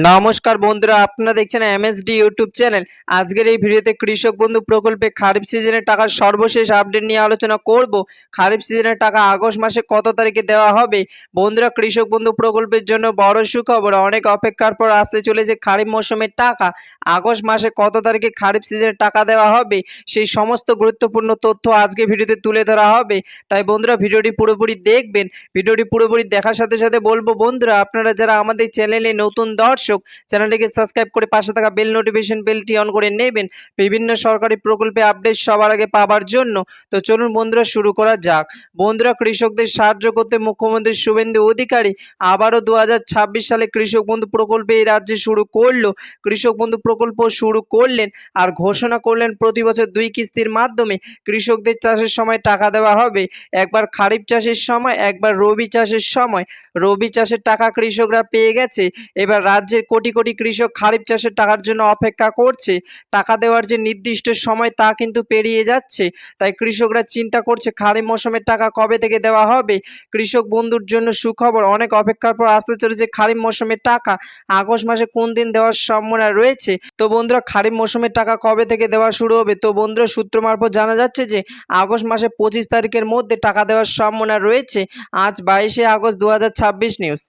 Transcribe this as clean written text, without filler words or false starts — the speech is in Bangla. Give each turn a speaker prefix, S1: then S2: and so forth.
S1: নমস্কার বন্ধুরা, আপনারা দেখছেন এমএসডি ইউটিউব চ্যানেল। আজকের এই ভিডিওতে কৃষক বন্ধু প্রকল্পে খারিফ সিজনের টাকার সর্বশেষ আপডেট নিয়ে আলোচনা করব। খারিফ সিজনের টাকা আগস্ট মাসে কত তারিখে দেওয়া হবে? বন্ধুরা, কৃষক বন্ধু প্রকল্পের জন্য বড় সুখবর, অনেক অপেক্ষার পর আসতে চলেছে খারিফ মৌসুমের টাকা। আগস্ট মাসে কত তারিখে খারিফ সিজনের টাকা দেওয়া হবে সেই সমস্ত গুরুত্বপূর্ণ তথ্য আজকে ভিডিওতে তুলে ধরা হবে। তাই বন্ধুরা, ভিডিওটি পুরোপুরি দেখবেন। ভিডিওটি পুরোপুরি দেখার সাথে সাথে বলবো, বন্ধুরা আপনারা যারা আমাদের চ্যানেলে নতুন দর্শক, চ্যানেলটিকে সাবস্ক্রাইব করে পাশে থাকা বেল নোটিফিকেশন বেলটি অন করে নেবেন বিভিন্ন সরকারি প্রকল্পে আপডেট সবার আগে পাওয়ার জন্য। তো চলুন বন্ধুরা, শুরু করা যাক। বন্ধুরা, কৃষকদের সাহায্য করতে মুখ্যমন্ত্রী শুভেন্দু অধিকারী আবারও 2026 সালে কৃষক বন্ধু প্রকল্পে এই রাজ্যে শুরু করলো। কৃষক বন্ধু প্রকল্প শুরু করলেন আর ঘোষণা করলেন প্রতি বছর 2 কিস্তির মাধ্যমে কৃষকদের চাষের সময় টাকা দেওয়া হবে। একবার খারিফ চাষের সময়, একবার রবি চাষের সময়। রবি চাষের টাকা কৃষকরা পেয়ে গেছে। এবার রাজ্যের কোটি কোটি কৃষক খারিফ চাষের টাকার জন্য অপেক্ষা করছে। টাকা দেওয়ার যে নির্দিষ্ট সময় তা কিন্তু পেরিয়ে যাচ্ছে। তাই কৃষকরা চিন্তা করছে খারিফ মৌসুমের টাকা কবে থেকে দেওয়া হবে। কৃষক বন্ধুর জন্য সুখবর, অনেক অপেক্ষার পর আসতে চলেছে খারিফ মৌসুমের টাকা। আগস্ট মাসে কোন দিন দেওয়ার সম্ভাবনা রয়েছে? তো বন্ধুরা, খারিফ মৌসুমের টাকা কবে থেকে দেওয়া শুরু হবে? তো বন্ধুরা, সূত্র মারফত জানা যাচ্ছে যে আগস্ট মাসে 25 তারিখের মধ্যে টাকা দেওয়ার সম্ভাবনা রয়েছে। আজ 22শে আগস্ট 2026 নিউজ।